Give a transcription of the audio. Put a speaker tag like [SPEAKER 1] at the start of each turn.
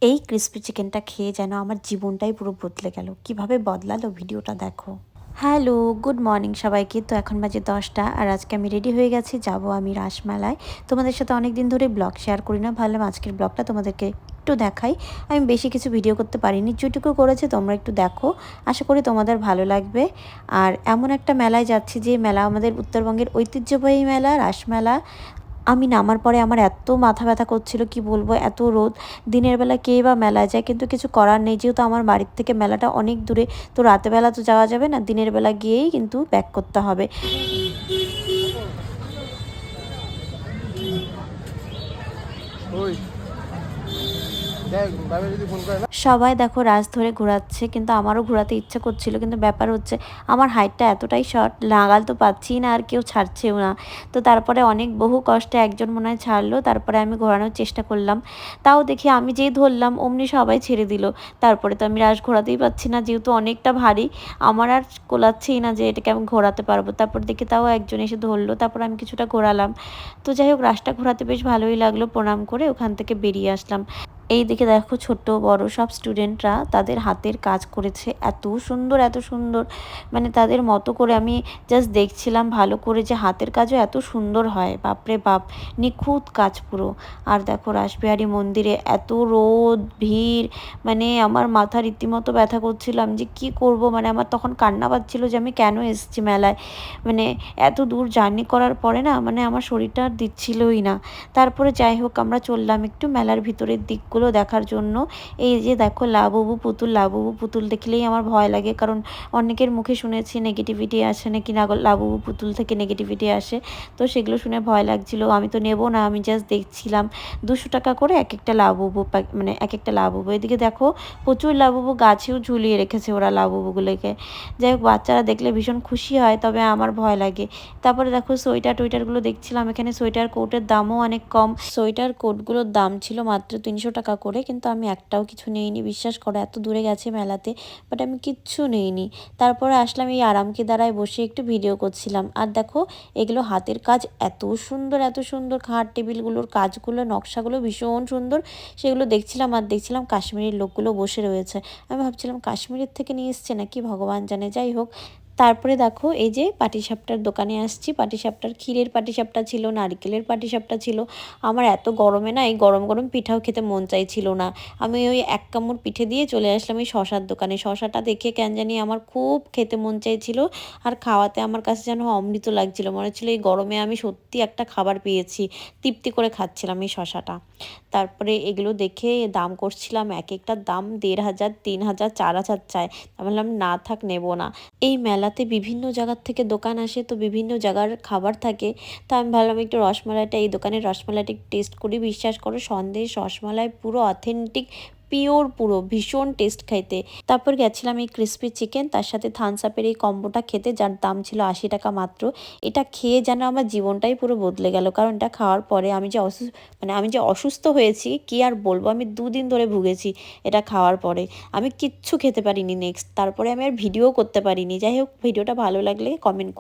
[SPEAKER 1] এই ক্রিস্পি চিকেনটা খেয়ে যেন আমার জীবনটাই পুরো বদলে গেল। কিভাবে বদলালো ভিডিওটা দেখো। হ্যালো, গুড মর্নিং সবাইকে। তো এখন বাজে 10টা আর আজকে আমি রেডি হয়ে গেছি, যাব আমি রাসমেলায়। তোমাদের সাথে অনেক দিন ধরে ব্লগ শেয়ার করি না, ভাবলাম আজকের ব্লগটা তোমাদেরকে একটু দেখাই। আমি বেশি কিছু ভিডিও করতে পারিনি, যেটুকু করেছে তোমরা একটু দেখো, আশা করি তোমাদের ভালো লাগবে। আর এমন একটা মেলায় যাচ্ছি যে মেলা আমাদের উত্তরবঙ্গের ঐতিহ্যবাহী মেলা, রাসমেলা। আমি নামার পরে আমার এত মাথা ব্যথা করছিল, কি বলবো, এত রোদ। দিনের বেলা কে বা মেলায় যায়, কিন্তু কিছু করার নেই, যেহেতু আমার বাড়ির থেকে মেলাটা অনেক দূরে। তো রাতের বেলা তো যাওয়া যাবে না, দিনের বেলা গিয়েই কিন্তু ব্যাক করতে হবে। সবাই দেখো রাস ধরে ঘোরাচ্ছে, কিন্তু আমারও ঘোরাতে ইচ্ছে করছিল, কিন্তু ব্যাপার হচ্ছে আমার হাইটটা এতটাই শর্ট, নাগাল তো পাচ্ছি না, আর কেউ ছাড়ছেও না। তো তারপরে অনেক বহু কষ্টে একজন মনে হয় ছাড়লো, তারপরে আমি ঘোরানোর চেষ্টা করলাম। তাও দেখি আমি যেই ধরলাম অমনি সবাই ছেড়ে দিল। তারপরে তো আমি রাস ঘোরাতেই পাচ্ছি না, যেহেতু অনেকটা ভারী, আমার আর কোলাচ্ছেই না যে এটাকে আমি ঘোরাতে পারবো। তারপর দেখি তাও একজন এসে ধরলো, তারপর আমি কিছুটা ঘোরালাম। তো যাই হোক, রাসটা ঘোরাতে বেশ ভালোই লাগলো। প্রণাম করে ওখান থেকে বেরিয়ে আসলাম। এই দিকে দেখো ছোট বড় সব স্টুডেন্টরা তাদের হাতের কাজ করেছে, এত সুন্দর এত সুন্দর, মানে তাদের মতো করে আমি জাস্ট দেখছিলাম ভালো করে যে হাতের কাজও এত সুন্দর হয়, বাপরে বাপ, নিখুঁত কাজ পুরো। আর দেখো রাসবিহারী মন্দিরে এত রোদ ভিড়, মানে আমার মাথা রীতিমতো ব্যথা করছিলাম যে কি করব, মানে আমার তখন কান্না পাচ্ছিল যে আমি কেন এসেছি মেলায়। মানে এত দূর জার্নি করার পরে না, মানে আমার শরীরটা আর দিচ্ছিলই না। তারপরে যাই হোক, আমরা চললাম একটু মেলার ভিতরের দিকগুলো দেখার জন্য। এই যে দেখো লাবুবু পুতুল, লাবুবু পুতুল দেখলেই আমার ভয় লাগে, কারণ অনেকের মুখে শুনেছি নেগেটিভিটি আসে নাকি, না লাবুবু পুতুল থেকে নেগেটিভিটি আসে। তো সেগুলো শুনে ভয় লাগছিল, আমি তো নেব না, আমি জাস্ট দেখছিলাম। 200 টাকা করে এক একটা লাবুবু, মানে এক একটা লাবুবু। এদিকে দেখো প্রচুর লাবুবু গাছেও ঝুলিয়ে রেখেছে ওরা লাবুবুগুলোকে। যাই হোক, বাচ্চারা দেখলে ভীষণ খুশি হয়, তবে আমার ভয় লাগে। তারপরে দেখো সোয়েটার টোয়েটারগুলো দেখছিলাম, এখানে সোয়েটার কোটের দামও অনেক কম। সোয়েটার কোটগুলোর দাম ছিল মাত্র 300 টাকা করে, কিন্তু আমি একটাও কিছু নেইনি, বিশ্বাস করো, এত দূরে গেছে মেলাতে, বাট আমি কিচ্ছু নেইনি। তারপরে আসলাম এই আরামকে দাঁড়ায় বসে একটু ভিডিও করছিলাম। আর দেখো এগুলো হাতের কাজ, এত সুন্দর এত সুন্দর, খাট টেবিলগুলোর কাজগুলো নকশাগুলো ভীষণ সুন্দর। সেগুলো দেখছিলাম আর দেখছিলাম কাশ্মীরের লোকগুলো বসে রয়েছে। আমি ভাবছিলাম কাশ্মীরের থেকে নিয়ে এসছে নাকি, ভগবান জানে। যাই হোক, তারপরে দেখো এই যে পাটিসাপটার দোকানে আসছি, পাটিসাপটার ক্ষীরের পাটিসাপটা ছিল, নারকেলের পাটিসাপটা ছিল। আমার এত গরমে না এই গরম গরম পিঠাও খেতে মন চাইছিল না। আমি ওই এক কামড় পিঠে দিয়ে চলে আসলাম এই শশার দোকানে। শশাটা দেখে কেন জানি আমার খুব খেতে মন চাইছিল, আর খাওয়াতে আমার কাছে যেন অমৃত লাগছিল, মনে হচ্ছিল এই গরমে আমি সত্যি একটা খাবার পেয়েছি। তৃপ্তি করে খাচ্ছিলাম এই শশাটা। তারপরে এগুলো দেখে দাম করছিলাম, এক একটার দাম 1500, 3000, 4000 চায়। আমি বললাম না থাক, নেবো না। এই মেলাতে বিভিন্ন জায়গার থেকে দোকান আসে, তো বিভিন্ন জায়গার খাবার থাকে। তো আমি ভাবলাম একটু রসমালাইটা, এই দোকানের রসমালাইটা একটু টেস্ট করি। বিশ্বাস করো, সন্দেশ রসমালাই পুরো অথেন্টিক, পিওর, পুরো ভীষণ টেস্ট খাইতে। তারপর গেছিলাম এই ক্রিস্পি চিকেন, তার সাথে থামস আপের এই কম্বোটা খেতে, যার দাম ছিল 80 টাকা মাত্র। এটা খেয়ে যেন আমার জীবনটাই পুরো বদলে গেল, কারণ এটা খাওয়ার পরে আমি যে অসুস্থ হয়েছি কি আর বলবো, আমি 2 দিন ধরে ভুগেছি এটা খাওয়ার পরে। আমি কিচ্ছু খেতে পারিনি নেক্সট, তারপরে আমি আর ভিডিও করতে পারিনি। যাই হোক, ভিডিওটা ভালো লাগলে কমেন্ট